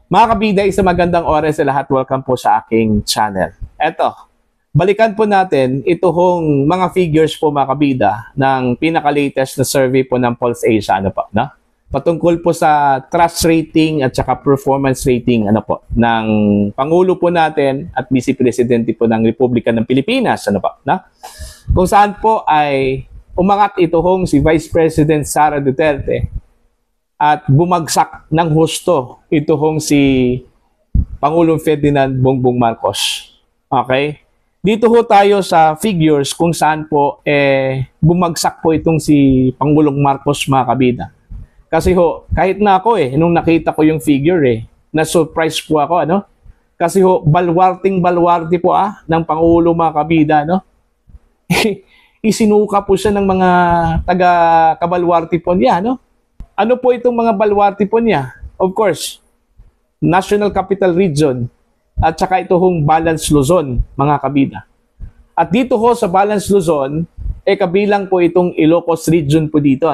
Mga kabida, isang magandang oras sa lahat. Welcome po sa aking channel. Eto, balikan po natin itong mga figures po mga kabida ng pinaka-latest na survey po ng Pulse Asia. Patungkol po sa trust rating at saka performance rating ng Pangulo po natin at Vice Presidente po ng Republika ng Pilipinas. Kung saan po ay umangat itong si Vice President Sara Duterte at bumagsak ng husto itong si Pangulong Ferdinand Bongbong Marcos. Okay? Dito ho tayo sa figures kung saan po bumagsak po itong si Pangulong Marcos mga kabida. Kasi ho, kahit na ako nung nakita ko yung figure na-surprise po ako Kasi ho, balwarte po ng Pangulo mga kabida Isinuka po siya ng mga taga-kabalwarte po niya Ano po itong mga balwarte po niya? Of course, National Capital Region at saka ito hong Balance Luzon, mga kabida. At dito ho sa Balance Luzon, kabilang po itong Ilocos Region po dito,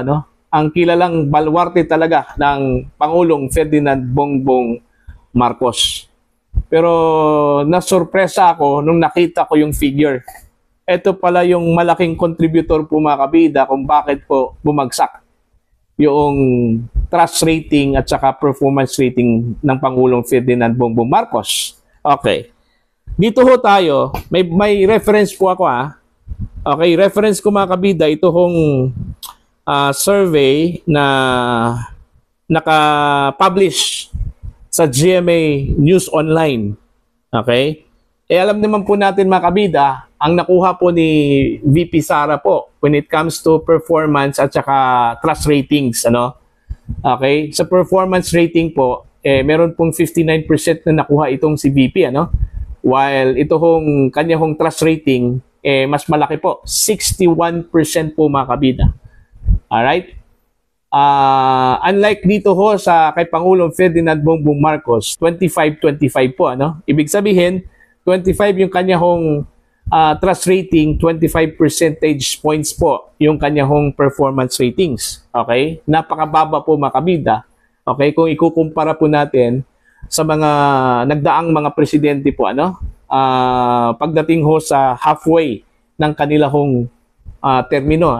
Ang kilalang balwarte talaga ng Pangulong Ferdinand Bongbong Marcos. Pero nasurpresa ako nung nakita ko yung figure. Ito pala yung malaking contributor po mga kabida kung bakit po bumagsak yung trust rating at saka performance rating ng Pangulong Ferdinand Bongbong Marcos. Okay. Dito ho tayo, may reference po ako Okay, reference ko mga kabida, ito hong survey na naka-publish sa GMA News Online. Okay? Alam naman po natin mga kabida, ang nakuha po ni VP Sara po when it comes to performance at saka trust ratings. Okay? Sa performance rating po, meron pong 59% na nakuha itong si VP. While ito hong kanya hong trust rating, mas malaki po. 61% po mga kabida. Alright? Unlike dito ho sa kay Pangulong Ferdinand Bongbong Marcos, 25-25 po. Ibig sabihin, 25 yung kanya hong trust rating, 25 percentage points po yung kanya hong performance ratings. Okay? Napakababa po mga kabida. Okay? Kung ikukumpara po natin sa mga nagdaang mga presidente po, pagdating ho sa halfway ng kanila hong termino,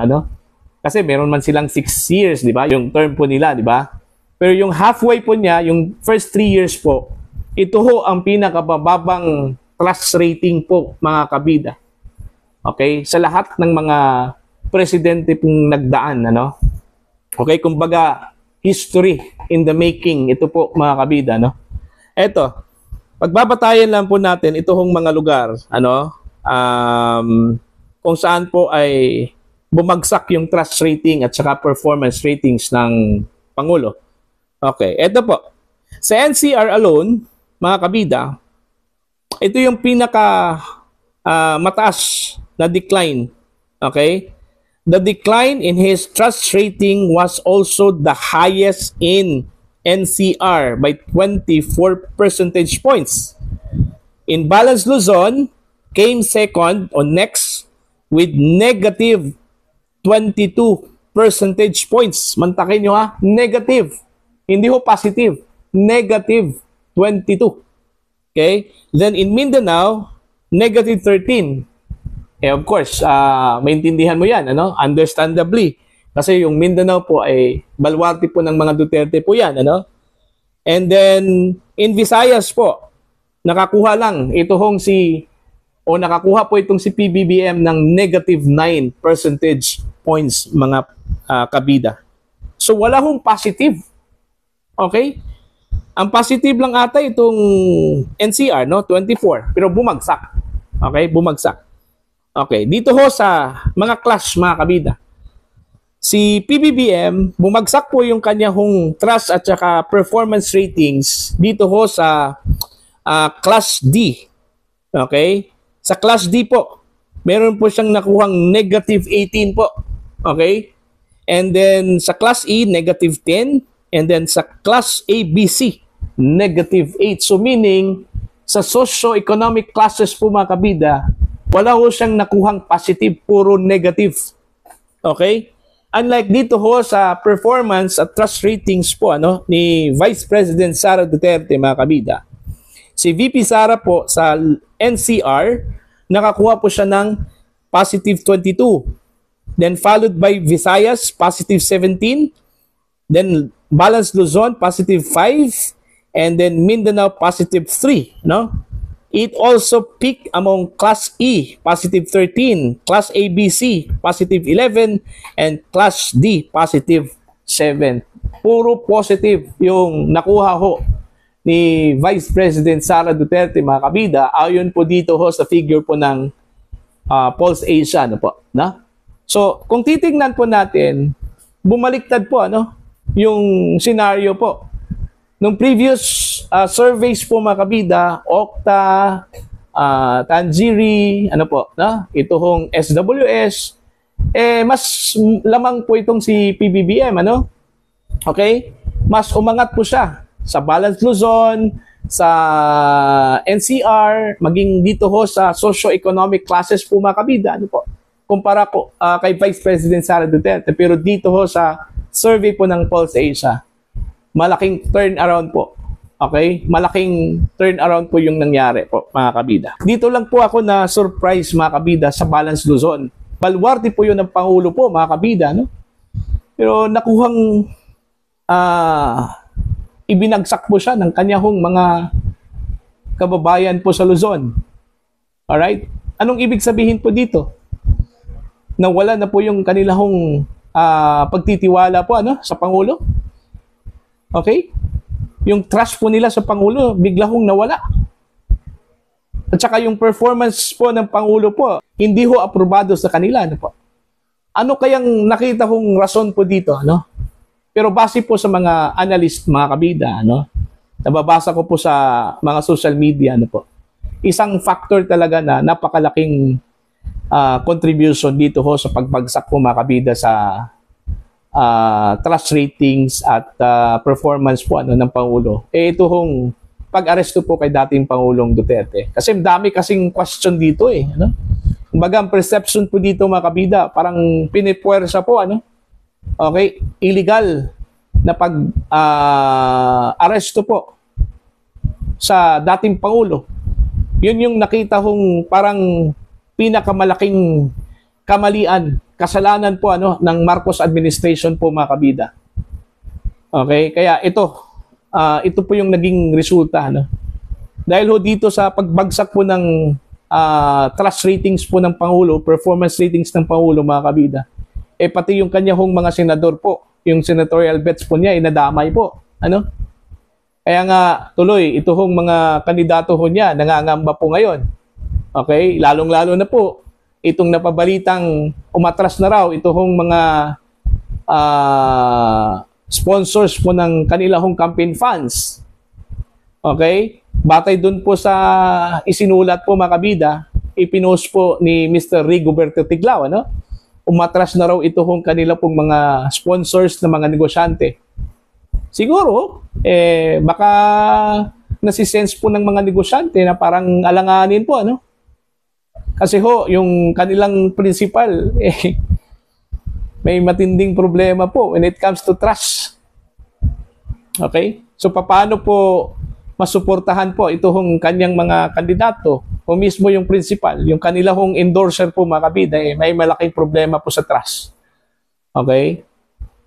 Kasi meron man silang 6 years, di ba? Yung term po nila, di ba? Pero yung halfway po niya, yung first 3 years po, ito ho ang pinakabababang trust rating po mga kabida. Okay? Sa lahat ng mga presidente pong nagdaan, Okay, kumbaga history in the making ito po mga kabida, Eto, pagbabatayan lang po natin itong mga lugar, kung saan po ay bumagsak yung trust rating at saka performance ratings ng Pangulo. Okay, eto po. Sa NCR alone, mga kabida, ito yung pinaka mataas na decline. Okay? The decline in his trust rating was also the highest in NCR by 24 percentage points. In Balance Luzon, came second or next with negative 22 percentage points. Mantakin nyo negative. Hindi ho positive. Negative 22. Okay? Then in Mindanao, negative 13. Of course, maintindihan mo yan, Understandably. Kasi yung Mindanao po ay balwarte po ng mga Duterte po yan, And then, in Visayas po, nakakuha po itong si PBBM ng negative 9 percentage points, mga kabida. So, wala hong positive. Okay? Ang positive lang ata itong NCR, 24. Pero bumagsak. Okay? Bumagsak. Okay. Dito ho sa mga class, mga kabida. Si PBBM, bumagsak po yung kanya hong trust at saka performance ratings dito ho sa Class D. Okay? Sa Class D po, meron po siyang nakuhang negative 18 po. Okay? And then sa Class E, negative 10. And then sa Class ABC, negative 8. So meaning, sa socio-economic classes po mga kabida, wala ho siyang nakuhang positive, puro negative. Okay? unlike dito ho sa performance at trust ratings po ni Vice President Sara Duterte, mga kabida, si VP Sara po sa NCR, nakakuha po siya ng positive 22. Then followed by Visayas, positive 17. Then Balance Luzon, positive 5. And then Mindanao, positive 3. No? It also peaked among Class E, positive 13. Class ABC, positive 11. And Class D, positive 7. Puro positive yung nakuha ho ni Vice President Sara Duterte, mga kabida, ayon po dito ho sa figure po ng Pulse Asia, na? So, kung titingnan po natin, bumaliktad po yung scenario po. Nung previous surveys po, mga kabida, Okta, Tanjiri, ito hong SWS, mas lamang po itong si PBBM, Okay? Mas umangat po siya sa Balance Luzon, sa NCR, maging dito ho sa socio-economic classes po, mga kabida, kumpara po kay Vice President Sara Duterte. Pero dito ho sa survey po ng Pulse Asia, malaking turnaround po. Okay? Malaking turnaround po yung nangyari po, mga kabida. Dito lang po ako na surprise, mga kabida, sa Balance Luzon. Baluarte po yun ng Pangulo po, mga kabida, Pero nakuhang ibinagsak po siya ng kanyang mga kababayan po sa Luzon. Alright? Anong ibig sabihin po dito? Nawala na po yung kanilang pagtitiwala po sa Pangulo. Okay? Yung trust po nila sa Pangulo, bigla hong nawala. At saka yung performance po ng Pangulo po, hindi ho aprobado sa kanila. Ano kayang nakita kong rason po dito? Pero base po sa mga analyst, mga kabida, nababasa ko po sa mga social media, isang factor talaga na napakalaking contribution dito ho sa pagbagsak po, mga kabida, sa trust ratings at performance po ng Pangulo. Ito hong pag-aresto po kay dating Pangulong Duterte. Kasi dami kasing question dito Kumbaga, ang perception po dito, mga kabida, parang pinipuwersa po, Okay, illegal na pag-aresto po sa dating Pangulo. Yun yung nakita kong parang pinakamalaking kamalian, kasalanan po ng Marcos administration po, mga kabida. Okay, kaya ito po yung naging resulta. Dahil ho dito sa pagbagsak po ng trust ratings po ng Pangulo, performance ratings ng Pangulo, mga kabida, pati yung kanyang mga senador po, yung senatorial bets po niya, inadamay po. Kaya nga, tuloy, ito hong mga kandidato ho niya, nangangamba po ngayon. Okay? Lalong-lalo na po, itong napabalitang umatras na raw, ito hong mga sponsors po ng kanilang campaign funds. Okay? Batay dun po sa isinulat po, mga kabida, ipinost po ni Mr. Rigoberto Tiglao, umatras na raw ito kung kanila pong mga sponsors na mga negosyante. Siguro, baka nasisense po ng mga negosyante na parang alanganin po, Kasi ho, yung kanilang principal, may matinding problema po when it comes to trust. Okay? So, paano po masuportahan po ito hong kanyang mga kandidato? O mismo yung principal, yung kanilang endorser po, mga kabida, may malaking problema po sa trust. Okay?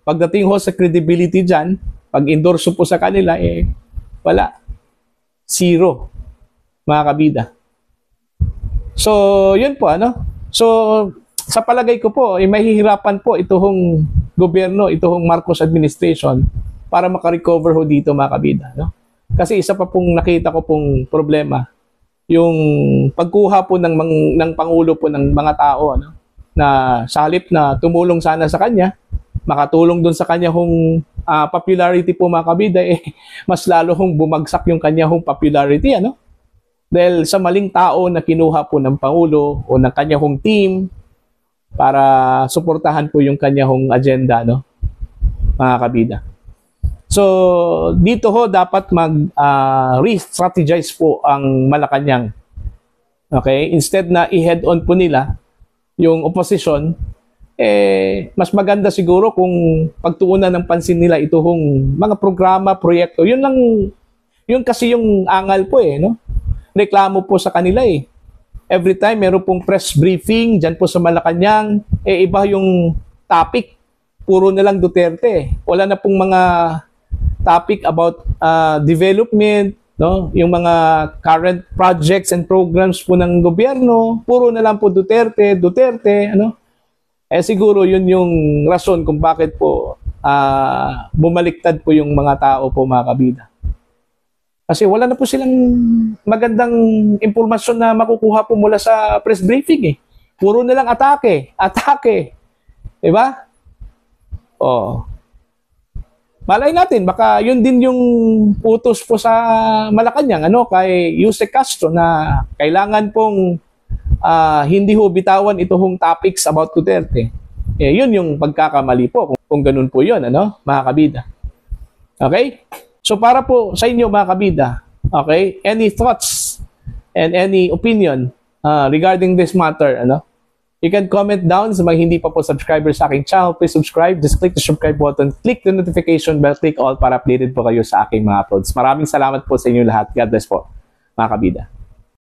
Pagdating ho sa credibility dyan, pag endorso po sa kanila, wala. Zero, mga kabida. So, yun po, So, sa palagay ko po, mahihirapan po ito hong gobyerno, ito hong Marcos administration para makarecover ho dito, mga kabida, Kasi isa pa pong nakita ko pong problema, yung pagkuha po ng Pangulo po ng mga tao na sa halip na tumulong sana sa kanya, makatulong doon sa kanya popularity po, mga kabida, mas lalo bumagsak yung kanya popularity, dahil sa maling tao na kinuha po ng Pangulo o ng kanya team para suportahan po yung kanya agenda, mga kabida. So, dito ho dapat re-strategize po ang Malacanang. Okay? Instead na i-head on po nila yung opposition, mas maganda siguro kung pagtuunan ng pansin nila itong mga programa, proyekto. Yun lang, yun kasi yung angal po no? Reklamo po sa kanila Every time meron pong press briefing dyan po sa Malacanang, iba yung topic. Puro na lang Duterte. Wala na pong mga topic about development, no? Yung mga current projects and programs po ng gobyerno, puro na lang po Duterte, ano? Siguro yun yung rason kung bakit po bumaliktad po yung mga tao po, mga kabida. Kasi wala na po silang magandang impormasyon na makukuha po mula sa press briefing Puro na lang atake. Diba? Malay natin, baka yun din yung utos po sa Malacanang, kay Yusek Castro na kailangan pong hindi ho bitawan itong topics about Duterte. Yun yung pagkakamali po kung ganun po yun, mga kabida. Okay? So para po sa inyo, mga kabida, okay, any thoughts and any opinion regarding this matter, you can comment down sa mga hindi pa po subscriber sa aking channel. Please subscribe. Just click the subscribe button. Click the notification bell. Click all para updated po kayo sa aking mga uploads. Maraming salamat po sa inyo lahat. God bless po, mga kabida.